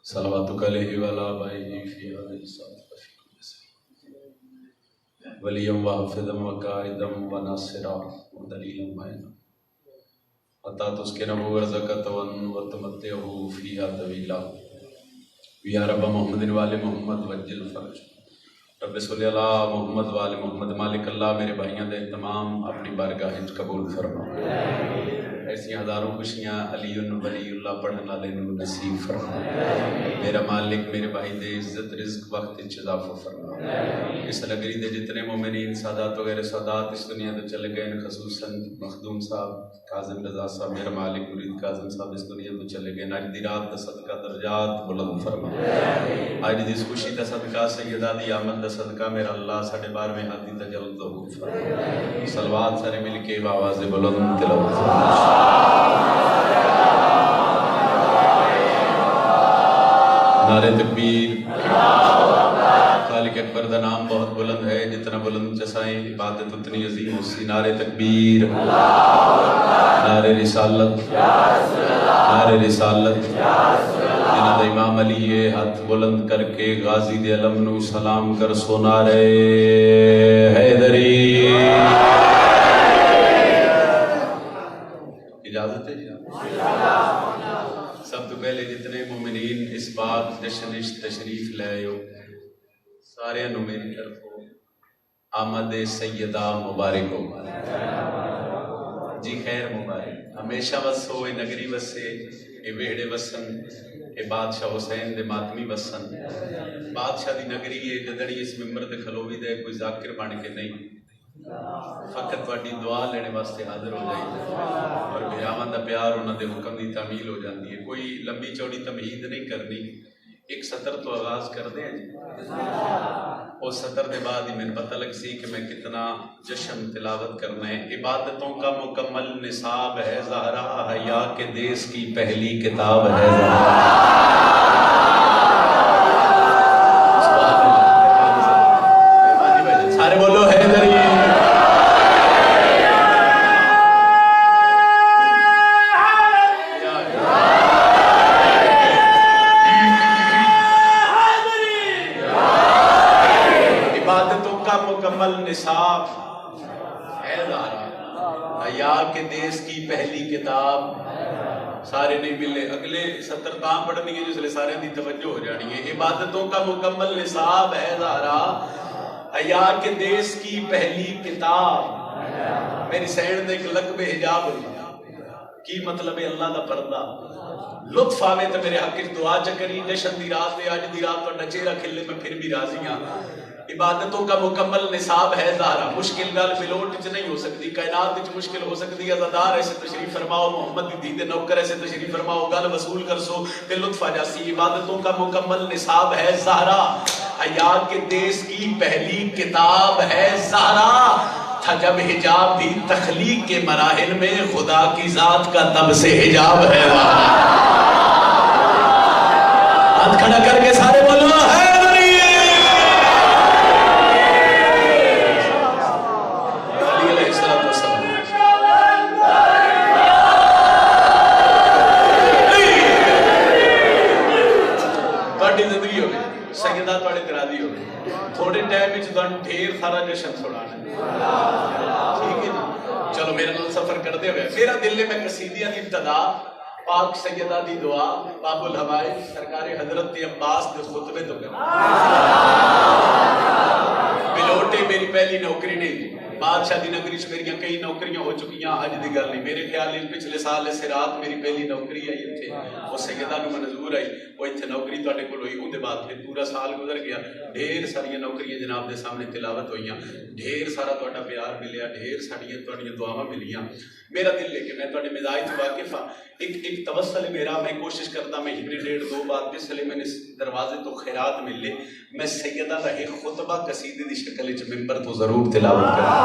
सलवातुक अलैहि वअला आबाइही फी हादिहिस साअत वलियम व हफ़िज़म व काइदम व नासिरा व दलीलम मईना अता तुस्किनहु वर्ज़क़तवन व तुमत्तिअहु फ़ीहा तवीला या रब्ब मोहम्मदिन वाले मोहम्मद वज्जिल फ़र्ज रब्ब सल्लि अला मोहम्मद वाले मोहम्मद मालिक अल्लाह मेरे भाइयों के तमाम अपनी बारगाह कबूल फरमा। ऐसी हज़ारों खुशियाँ अलीउन वलीउल्लाह पढ़ने वाले नसीब फरमा। मेरा मालिक मेरे भाई दे इज्जत रिज़्क़ वक्त इज़ाफ़ा फरमा। इस नगरी दे जितने मोमिनीन सादात वगैरह सादात इस दुनिया तो चले गए, खसूसन मखदूम साहब काज़िम रज़ा साहब मेरा मालिक मुरीद काज़िम साहब इस दुनिया तो चले गए। आज दी रात का सदका दर्जात बुलंद फरमा। आज दी खुशी का सदका सैयदा दी आमद का सदका मेरा अल्लाह साढ़े 12वें हादी तजल्लुद हो फरमा। सलवात सारे मिल के आवाज़ बुलंद तिलावत फरमा। नारे तकबीर। खालिक अकबर का नाम बहुत बुलंद है, जितना बुलंद चसाएं इबादत उतनी अजीम उसकी। नारे तकबीर, नारे रिसालत, नारे रिसालत। जिन्होंने इमाम अली ये हाथ बुलंद करके गाजी दे अलम नू सलाम कर सो नारे हैदरी। इजाजत है जी। सब तो पहले जितने मोमिनीन इस बात जश्न तशरीफ ले आयो सारे मेरी तरफों आमद सैयदा मुबारक हो जी। खैर मुबारक हमेशा वसो, ये नगरी वसे, ये वेहड़े वसन, ये बादशाह हुसैन दे मातमी वसन। बादशाह दी नगरी है जदड़ी इस मिंबर ते खलोवी दे कोई जाकिर बन के नहीं, फकत वाड़ी दुआ लेने वास्ते हाजिर हो जाए और बिरावान का प्यार उन्होंने हुक्म की तामील हो जाती है। कोई लंबी चौड़ी तमहीद नहीं करनी, एक सतर तो आगाज करते हैं जी। उस सतर के बाद ही मैंने पता लग सी कि मैं कितना जश्न तिलावत करना है। इबादतों का मुकम्मल निसाब है ज़हरा, हया के देश की पहली किताब है सारे बोलो हैदरी। मुकम्मल निसाब है ज़हरा, हया के देश की पहली किताब। सारे नहीं मिले, अगले सतर तां पढ़नी है जिसले सारे दी तवज्जो हो जानी है। इबादतों का मुकम्मल निसाब है ज़हरा, हया के देश की पहली किताब। मेरी सैन दे एक लकबे हिजाब की मतलब है अल्लाह दा पर्दा। लुत्फ आवे तो मेरे हक दुआ च करी। जश्न दी रात है, अज दी रात तुहाडा चेहरा खिले, मैं फिर भी राजी हां। इबादतों का मुकम्मल निसाब है ज़हरा। मुश्किल गल मिलोट च नहीं हो सकती, कायनात च मुश्किल हो सकती है। अज़ादार ऐसे तशरीफ फरमाओ, मोहम्मद दी दीद नौकर ऐसे तशरीफ फरमाओ, गल वसूल कर सो ते लुत्फ आ जासी। इबादतों का मुकम्मल निसाब है ज़हरा, हया के देश की पहली किताब है ज़हरा। था जब हिजाब भी तख्लीक के मराहिल में, खुदा की जात का तब से हिजाब है वहां। हाथ खड़ा करके सारे बोलो है सैयदा तुहाडे करादी हो। थोड़े टाइम में ढेर सारा जश्न सुनाना, ठीक है ना। चलो मेरे नाल सफर करते हुए मेरा दिल ने मैं कसीदिया की इब्तदा पाक सैयदा दी दुआ बाबुल हवाई सरकार हजरत अब्बास के खुतबे तो कर। बिलोटे मेरी पहली नौकरी नहीं, बादशाह दी नगरी च मेरी कई नौकरियां हो चुकियां, अज दी गल नहीं। मेरे ख्याल पिछले साल इस रात मेरी पहली नौकरी आई इत्थे, वो सैयदा नूं मंजूर आई, वो इत्थे नौकरी तुहाडे कोल होई। उहदे बाद फिर पूरा साल गुजर गया, ढेर सारियां नौकरियां जनाब दे सामने तिलावत होईयां, ढेर सारा तुहाडा प्यार मिलिया, ढेर सारियां तुहाडीआं दुआवां मिलियां। मेरा दिल लेके मैं तुहाडे मिजाज तो वाकिफ हां। एक तवस्सल मेरा, मैं कोशिश करता मैं महीने डेढ़ दो बाद जिसले मैंने दरवाजे तो खैरात मिले, मैं सैयदा का एक खुतबा कसीदे की शक्ल च मिंबर तो जरूर तिलावत करूं।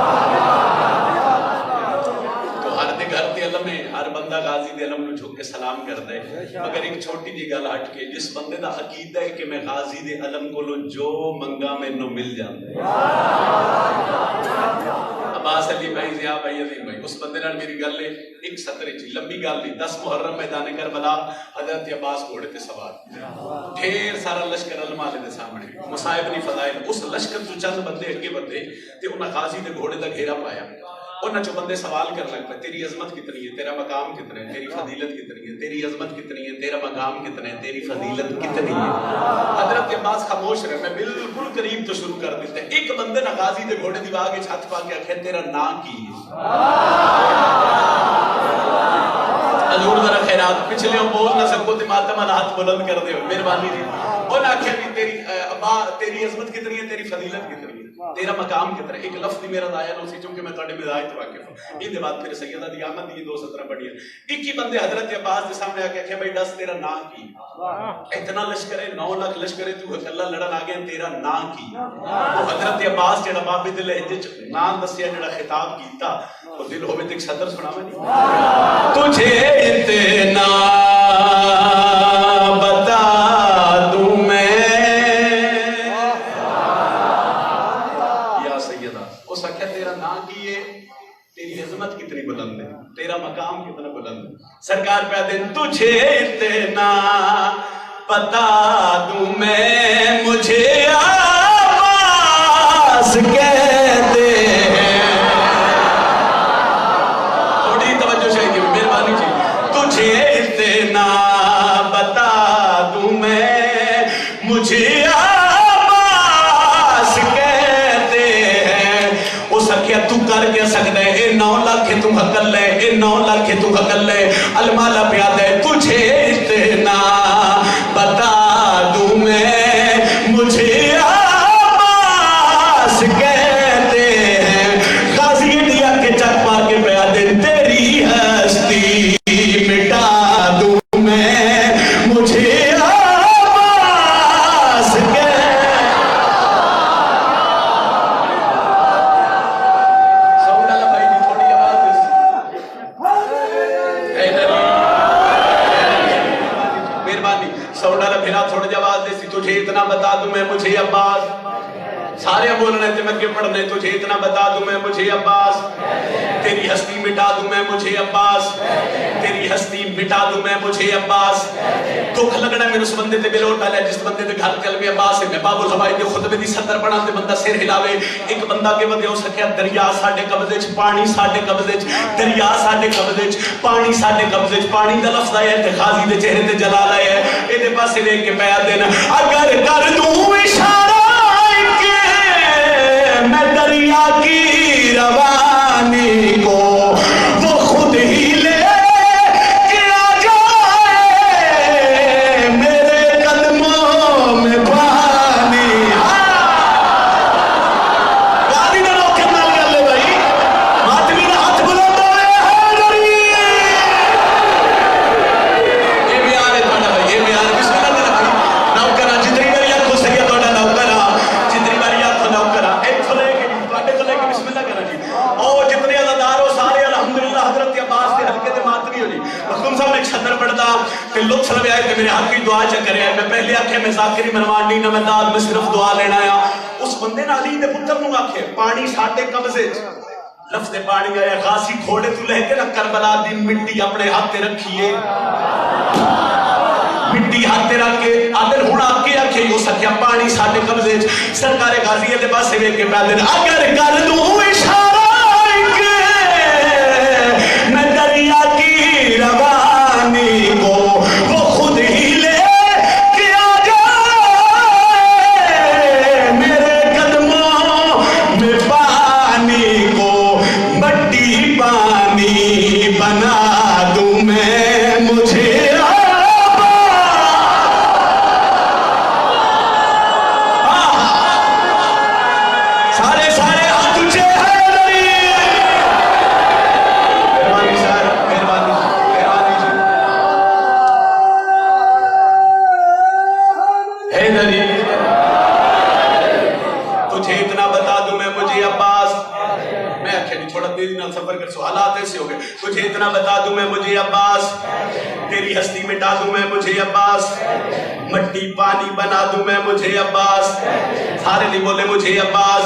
हर दे घर ते अलम है, हर बंदा गाजी दे अलम नु झुक के सलाम करदा है, मगर एक छोटी जी गल हट के जिस बंदे दा अकीदा है कि मैं गाजी दे अलम कोलों जो मंगा मैनू मिल जांदा है, अब्बास अली भाई, ज़िया भाई, अजीम भाई, उस बंदे नाल मेरी गल है एक सत्र च, लंबी गल नहीं, 10 मुहर्रम मैदान करबला हजरत अब्बास घोड़े ते सवार, ढेर सारा लश्कर अलमाले दे सामने, मुसाइब नहीं फजाइल, उस लश्कर तो चंद बंदे अगे बढ़े ते उन्हें गाजी दे घोड़े दा घेरा पाया, उन्हें जो बंदे सवाल कर लग पे, तेरी अजमत कितनी है, तेरा मकाम कितना है, तेरी फजीलत कितनी है, तेरी अजमत कितनी है, तेरा मकाम कितना है, तेरी फजीलत कितनी है। हजरत अब्बास खामोश रहे, मैं बिल्कुल करीब तो शुरू कर देते, एक बंदे ना गाजी दे घोड़े दी आगे छत पा के आखे तेरा ना की है, हजूर जरा खैरात पिछले हो बोल ना सको ते मातम हाथ बुलंद कर दे, मेहरबानी जी। उन्हें आखे भी तेरी अब्बा तेरी अजमत कितनी है, तेरी फजीलत कितनी है, तेरा मकाम कितना है, एक लफ्ज मेरा दाया ना उसी चूंकि मैं थोड़े मिजाज तो वाकिफ हूं, इनके बाद फिर सैयदा दी आमद दी 2 सत्र पढ़ी है, एक ही बंदे हजरत अब्बास के सामने आके आखे भाई दस तेरा ना की, इतना लश्कर है 9 लाख लश्कर है, तू अकेला लड़न आ गया, तेरा ना की, वो हजरत अब्बास जेड़ा बाबे दे लहजे च ना दसिया जेड़ा खिताब कीता, वो दिल होवे ते एक सदर सुनावे नहीं, तुझे इतना बता दूं मैं, या सैयदा उस आख्या तेरा ना की है, तेरी अजमत कितनी बुलंद है, तेरा मकाम कितना बुलंद है, सरकार पे दिन तुझे इतना बता दूं मैं, मुझे आवाज कहते हैं, थोड़ी तवज्जो चाहिए मेहरबानी जी, तुझे इतना बता दूं मैं, मुझे आवाज कहते हैं, उस आख्या तू कर क्या सकता है, ए 9 लाख तू हकल ले, ए 9 लाख तू हकल ले, अलमाला प्याद है, तुझे इतना बता दूं मैं, मुझे आवाज कहते हैं, गाजी इंडिया के चक मार के प्याद तेरी हस्ती मिटा दूं मैं, मुझे आवाज तुझे इतना बता दूं मैं, मुझे अब्बास, सारे बोलने थे मैं पढ़ने, तुझे इतना बता दूं मैं, मुझे अब्बास, तेरी हस्ती मिटा दूं मैं, मुझे अब्बास, तेरी हस्ती मिटा दूं मैं, मुझे अब्बास, दुख लगना मेरे उस बंदे ते बिलोट डाले जिस बंदे दे घर कल में अब्बास है, मैं बाबुल हवाई दे खुतबे दी सदर बना ते बंदा सिर हिलावे, एक बंदा के वदे हो सकिया, दरिया साडे कब्जे च, पानी साडे कब्जे च, दरिया साडे कब्जे च, पानी साडे कब्जे च, पानी दा लफ्ज आया ते गाजी दे चेहरे ते जलाल आया है, एदे पासे देख के पया देना, अगर कर दूं इशारा मैं दरिया की रवानी को, वो खुद ही ले के आ जाए मेरे कदमों में पानी, गाली ना रोके नाल कर ले भाई, मातमी ना हाथ बुलंद हो रहे हैं, ये भी आ रहे थोड़ा भाई, ये भी आ रहे, बिस्मिल्लाह तेरा भाई नौकरा जितनी बारी आंखों से क्या थोड़ा नौकरा, जितनी बारी आंखों नौकरा एक थोड़े के बिस्मिल्लाह करा जी, और जितने अज़ादार हो सारे अल्हम्दुलिल्लाह हजरत अब्बास के हल्के ते मातमी हो जी, हुकुम साहब ने छदर पढ़दा ते लोग सलवे आए ते मेरे हक की दुआ च करे, मैं पहले आखे मैं ज़ाकिरी मनवान नहीं ना मैं दाद में सिर्फ दुआ लेना आ, उस बंदे ने अली दे पुत्र नु आखे पानी साडे कब्जे च, लफ्ज़ पानी आया, गाजी घोड़े तू लेके ना करबला दी मिट्टी अपने हाथ ते रखिए, मिट्टी हाथ रख के आदर हुण आके आखे हो सकिया पानी साडे कब्जे च, सरकारे गाजी दे पासे वेख के पैदल अगर कर दूं इशारा मैं दरिया की रवानी को, वो खुद ही ले के आ जाए मेरे कदमों में पानी को, मट्टी पानी बना दूं मैं, मुझे सारे हाथ ऊंचे हैं, मैं मुझे अब्बास, तेरी हस्ती मिटा दूं मैं मुझे अब्बास, मट्टी पानी बना दूं मैं मुझे अब्बास। सारे नहीं बोले मुझे अब्बास।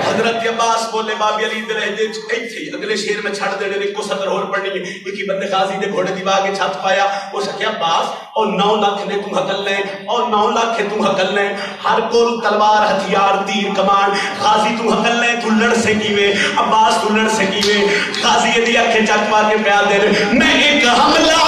हजरत अब्बास बोले बाबी अली दे रहदे इथे अगले शेर में छड़ देने ने को सदर होर पढ़नी है। एक ही बंदे गाजी दे घोड़े दी बागे छत पाया ओ सके अब्बास और 9 लाख ने तू हकल ले और 9 लाख तू हकल ले, हर कोल तलवार हथियार तीर कमान, गाजी तू हकल ले तू लड़ सकीवे अब्बास, तू लड़ सकीवे। गाजी दी अखे चक पा के प्यार दे मैं एक हमला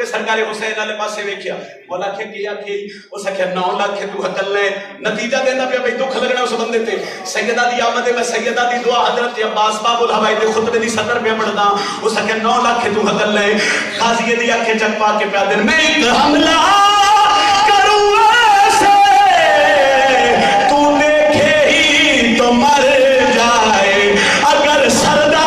सरकारी हुसैन वाले पासे वेख्या बोला के किया कि उस आख्या 9 लाख तू हकल ले, नतीजा देना पे भाई दुख लगना उस बंदे ते। सैयदा दी आमद में सैयदा दी दुआ हजरत अब्बास बाबुल हवाई दे खुतबे दी सदर पे पढ़दा उस आख्या 9 लाख तू हकल ले। गाजी दी आंखें चक पा के प्या दे मैं एक हमला करूं ऐसे तू देखे ही तो मर जाए, अगर सरदार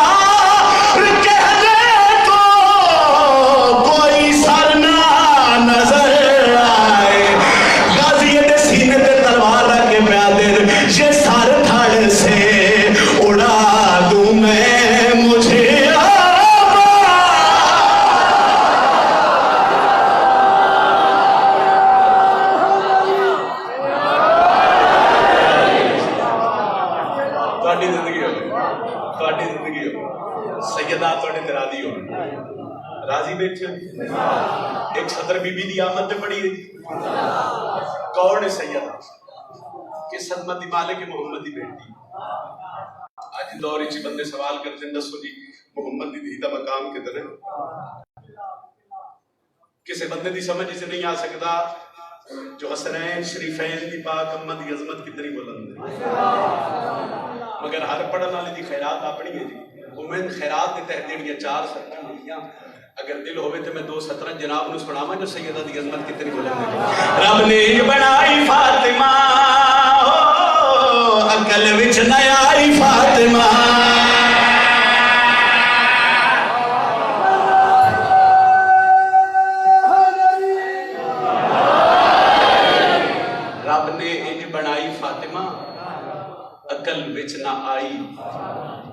एक सदर बीबी दी आमद पे पड़ी है। कौन है सैयदा कि सदमत मालिक मोहम्मद दी बेटी। आज दौर च बंदे सवाल करते दसो जी मोहम्मद दी दा मकाम किधर है? किसी बंदे दी समझ से नहीं आ सकता जो हसनैन शरीफैन दी पाक अम्मा दी अजमत कितनी बुलंद है। मगर हर पढ़ने वाले दी खैरात अपनी है जी। उमेन खैरात दे तहत जेड़ियां 4 सत्तां होईयां अगर दिल होवे तो मैं 2 सतरा जनाब नु सुनावा जो सैयदा दी अजमत कितनी बुलंद है। रब ने बनाई फातिमा अकल विच न आई फातिमा, रब ने इंज बनाई फातिमा अकल विच न आई।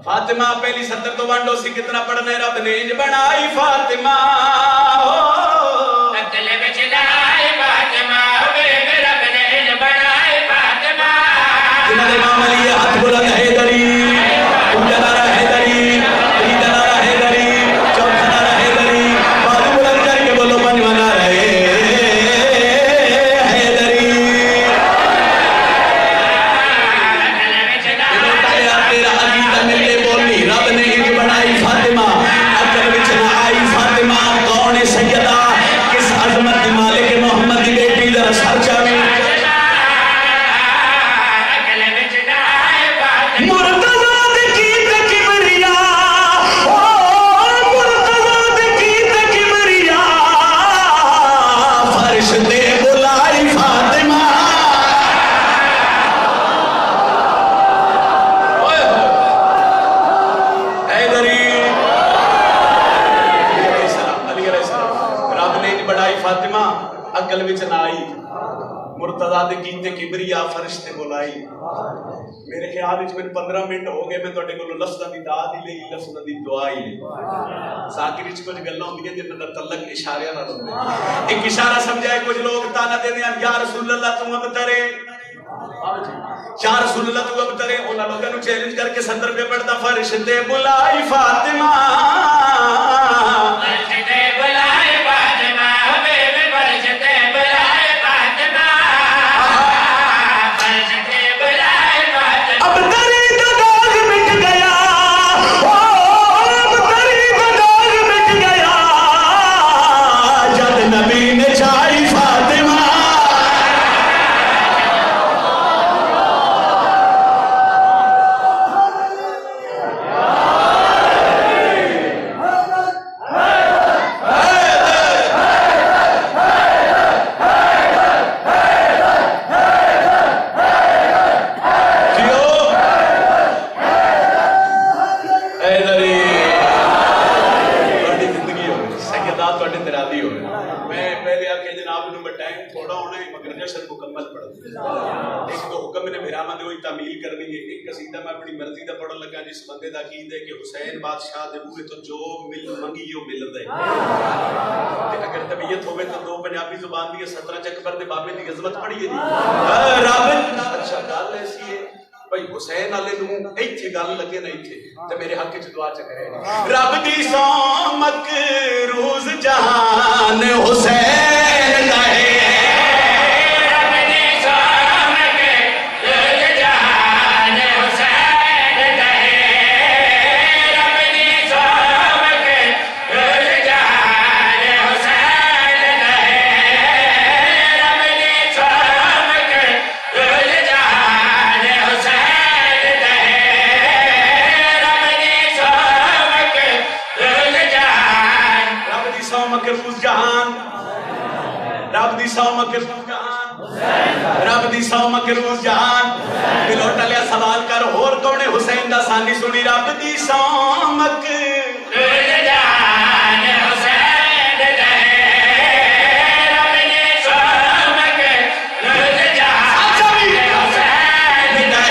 फातिमा पहली सदर तो वांडो सी कितना पढ़ना है। रब ने इंज बनाई फातिमा अकल विच न आई फातिमा, रब ने इंज बनाई फातिमा। जिन्हां दे नाम अली हाथ बुलंद हैदरी उजला हैदरी ईदला हैदरी चौथा हैदरी बाजू बुलंद करके बोलो पंजवाना रहे हैदरी। तेरा अली दा मिले बोली रब ने इंज बनाई फातिमा अकल विच न आई फातिमा। कौन है सैयदा किस अजमत मालिक मोहम्मद की बेटी दा सरचा में मुर्तज़ा दे कीत किबरिया ओ मुर्तज़ा दे कीत किबरिया फर्श दे बुलाई फातिमा। फातिमा अकल विच ना आई मुर्तज़ा दे कीते किबरिया फर्श ते बुलाई। मेरे ख्याल विच मैंने 15 मिनट हो गए मैं तुहाडे कोलों लफ्ज़ां दी दाद ही लई लफ्ज़ां दी दुआ ही लई। साकिर विच कुछ गल्लां होंदियां जिन्हां दा तल्लक इशारियां नाल होंदा। एक इशारा समझाए कुछ लोग ताना देंदे हैं या रसूल अल्लाह तू अबतरे या रसूल अल्लाह तू अबतरे। उन्हां लोगां नूं चैलेंज करके सदर पे पढ़दा फर्श ते बुलाई फातिमा फर्श ते बुलाई फातिमा फर्श ते बुलाई फातिमा फर्श ते बुलाई फातिमा। अब तेरी का दाग मिट गया ओ अब तेरी का दाग मिट गया जब नबी ने चाही फातिमा। तामील करनी है। एक कसीदा मैं अपनी मर्जी का पढ़न लगा जिस बंदे का अकीद है कि हुसैन बादशाह दे बूहे तो जो मिल मंगी वो मिलदा है। अगर तबीयत होवे तो दो पंजाबी जुबान दी 17 अकबर दे बाबे दी अजमत पढ़िए दी रब। अच्छा गल ऐसी है भाई हुसैन वाले नूं इत्थे गल लगे ना इत्थे ते मेरे हक च दुआ च करे रब दी सोमक रोज जहान हुसैन दा है। रब दी सौ मकरूज जहान रब दी सौ मकरूज जहान दिलो टलिया सवाल कर होर कौन हुसैन दा सानी सुनी रब दी सौ मकरूज जहान हुसैन दा रब दी सौ मकरूज जहान हुसैन दा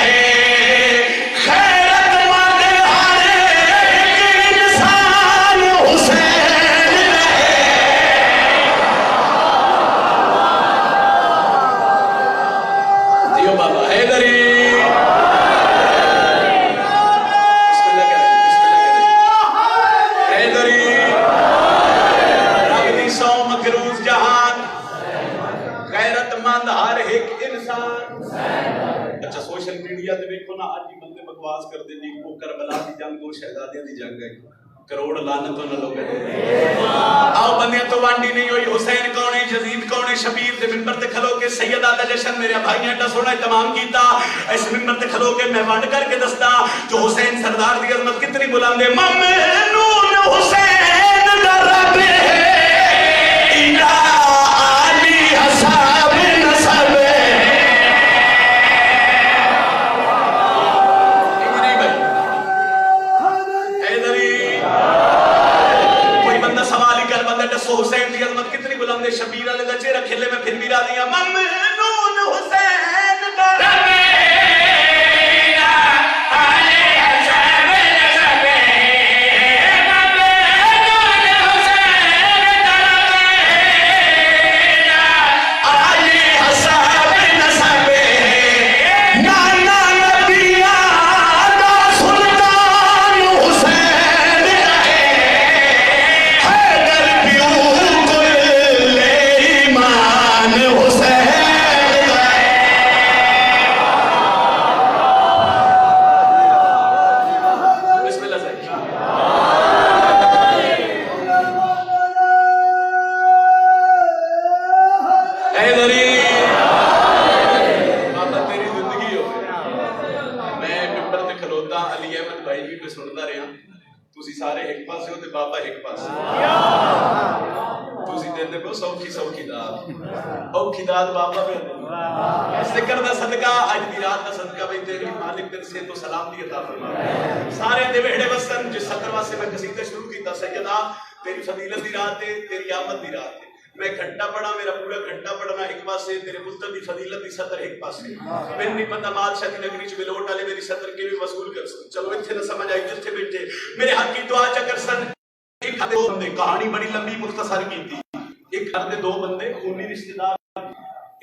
खैरतमंद हर एक इंसान हुसैन बकवास कर देने वो करबला दी जंग दो शहजादियों दी जंग है करोड़ लानत उन लोगों ने आओ बंदे तो वांडी नहीं हुई। हुसैन कौन है यजीद कौन है शबीर दे मिंबर ते खलो के सैयदा दा जश्न मेरे भाईयां दा सोना तमाम कीता इस मिंबर ते खलो के मैं वंड करके दसदा जो हुसैन सरदार दी अजमत कितनी बुलंद है। ममनून हुसैन दा रब है इला अली हसाब नसब हुसैन की अजमत कितनी बुलंद है। शबीर वाले का चेहरा खेले में फिर भी राजी हूं। ममनून हुसैन दा रब इला अली हसाब नसब ममनून हुसैन दा रब इला अली हसाब नसब नाना नबिया दा सुल्तान हुसैन सारे वेड़े वसन जिस सत्र वास्ते मैं कसीदा शुरू किया सैयदा तेरी फजीलत दी रात है तेरी आमद दी रात है मैं घंटा पढ़ा मेरा पूरा घंटा पढ़ना एक पासे तेरे पुत्र दी फजीलत दी सत्र एक पासे मैंने नहीं पता बादशाह दी नगरी च बिलोट वाले मेरी सत्र के भी वसूल कर सन चलो इत्थे ना समझ आई जिथे बैठे मेरे हक की दुआ चकर सन। एक दो बंदे कहानी बड़ी लंबी मुख्तसर की थी। एक घर दे दो बंदे खूनी रिश्तेदार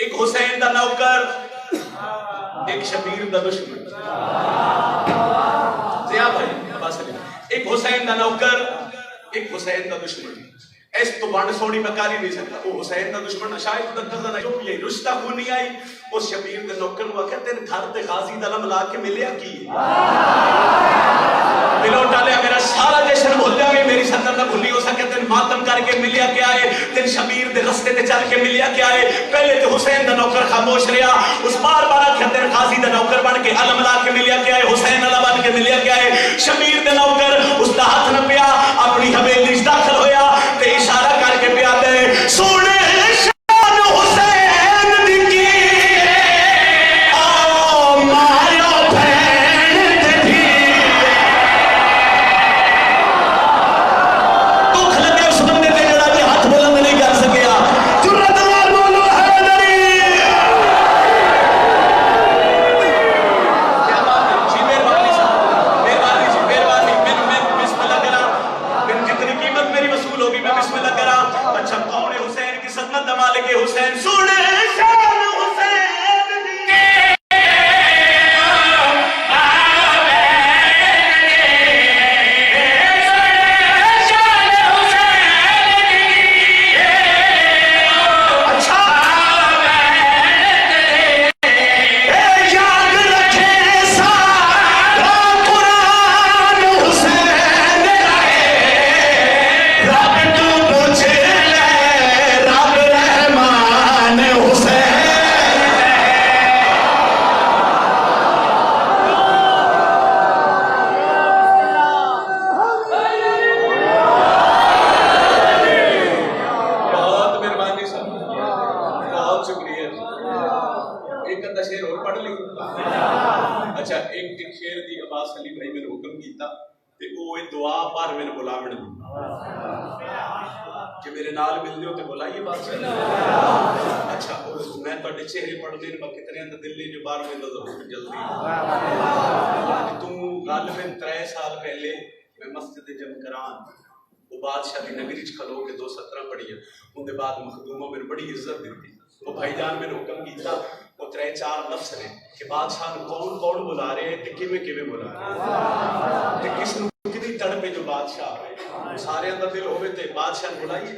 एक हुसैन दा नौकर एक शबीर दा दुश्मन जिया भाई बस एक हुसैन दा नौकर एक हुसैन दा दुश्मन इस तो बंड सोनी मैं कर ही नहीं सकता। वो हुसैन दा दुश्मन शायद दर्द ना जो भी रुश्ता को नहीं आई उस शबीर दे नौकर को आखे तेरे घर ते गाजी दा नाम ला के मिलया की मिलो डाले मेरा सारा जश्न भूल जावे मेरी सत्तर ना भूली हो सके तेन मातम करके मिलया क्या है तेन शबीर दे रास्ते ते चल के मिलया क्या है। पहले तो हुसैन दा नौकर खामोश रहा उस बार आखे तेन गाजी दा नौकर बन के अलम ला के मिलया क्या है हुसैन अला बन के मिलया क्या है। शबीर दे नौकर उसका हाथ न पिया अपनी हवेली दाखिल होया ते इशारा करके पिया दे सोने शान हुसैन दी की ओ मारो बहन दी दुख लगे उस बंदे ते जड़ा के हाथ बुलंद नहीं कर सकिया जुर्रत नाल बोलो हैदरी मेरे दी अब्बास अली भाई मैंने हुक्म किया ते वो दुआ पर मैंने बुलावण दी कि मेरे नाल मिल लियो ते बुलाइए बादशाह। अच्छा मैं ਤੁਹਾਡੇ चेहरे पढ़दे ने कितने दा दिल जो बाहर में तो जल्दी तू गल में 3 साल पहले मैं मस्जिद जमकरान वो बादशाह की नगरी च खलो के 2 सतरां पढ़ियां उनके बाद मखदूमा मैंने बड़ी इज्जत दी वो भाईजान मैंने हुक्म किया वो 3-4 लफ्ज ने कि बादशाह कौन कौन बुला रहे हैं किवें किवें बुला रहे हैं किस कितनी तड़प है जो बादशाह सारे अंदर दिल होवे ते बादशाह बुलाइए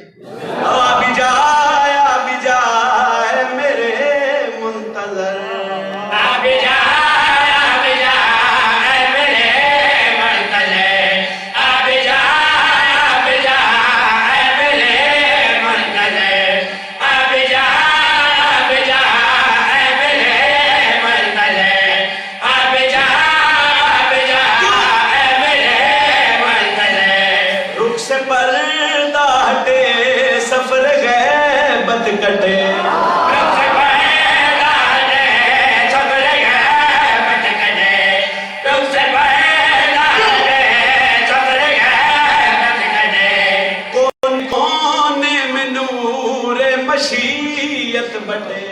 आ भी जाए मेरे मुंतजर आ भी जाए मेरे मुंतजर आ भी जाए मेरे मुंतजर आ भी जाए मेरे मुंतजर आ भी जाए मेरे मुंतजर रुख से पर्दा हटे सफर गैबत कटे मशीयत बटे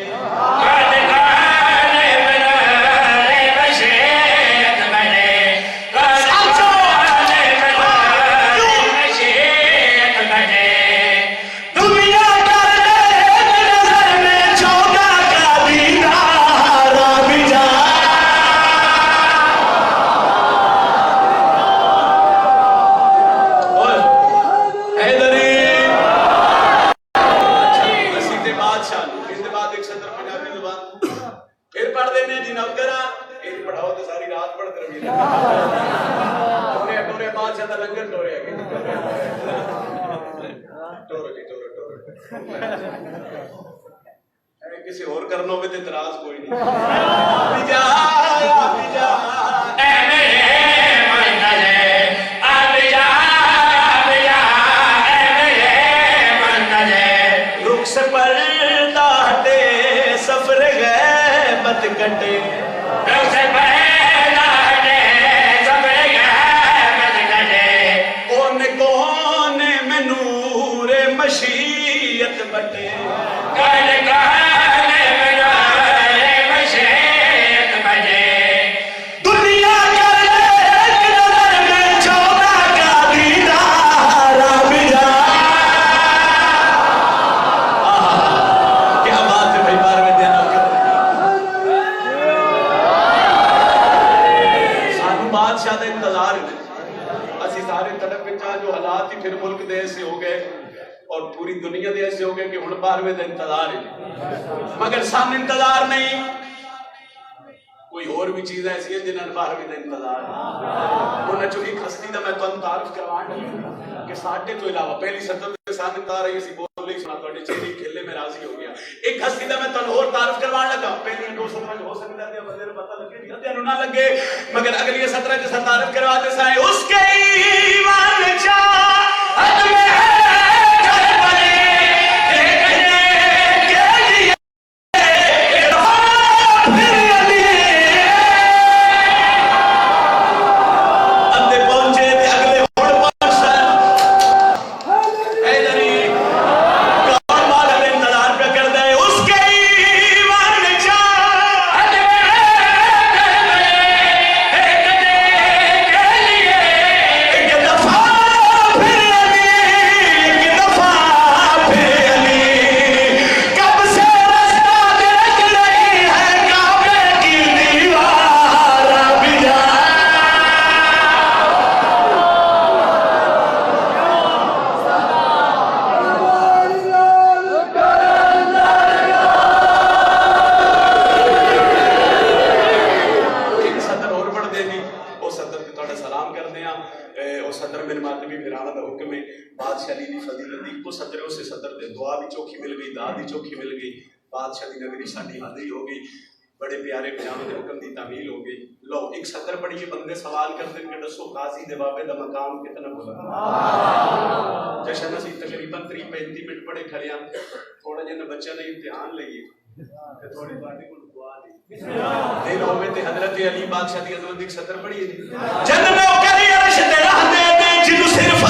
किसी और करना हो तो इतराज कोई नहीं रुख से पर्दा हटे सफर गैबत कटे मशीयत बटे मशीयत बटे दुनिया नजर में छोटा का दीदार भी जा क्या बात है भाई बार में देना सानू बादशाह का इंतजार असि सारे तड़प जो हालात ही फिर मुल्क दे ऐसे हो गए और पूरी दुनिया दे ऐसे हो गए कि हुण 12वें दिन इंतजार है मगर सन इंतजार नहीं कोई और भी चीज ऐसी है जिन्हें 12वें दिन इंतजार है उन्हें जो एक हस्ती का मैं तुहानू तारीफ करवाना कि साडे तो इलावा पहली सदर के साथ इंतजार रही सी बोल नहीं सुना तुहाडे चेहरे खेले में राजी हो गया एक हस्ती का मैं तुहानू और तारीफ करवान लगा पहली 2 सदर हो सकता है बंदे को पता लगे अद्या नु ना लगे मगर अगली सदर के साथ तारीफ करवाते साए उसके ईमान चा हद में बादशाह की नगरी साडी हाजिरी हो गई बड़े प्यारे पजामे दे हुक्म की तामील हो गई लो एक सदर पढ़ी बंदे सवाल करते हैं कि दसो काजी दे बाबे दा मकाम कितना बुलंद जशन असी तकरीबन 30-35 मिनट पढ़े खड़े थोड़ा जिहा बच्चों का इम्तिहान लईए दिल होवे ते हजरत अली बादशाह दी अजमत दी सतर पढ़िए जन्नत में ओ करी अर्श ते रहंदे ने जिन्नु सिर्फ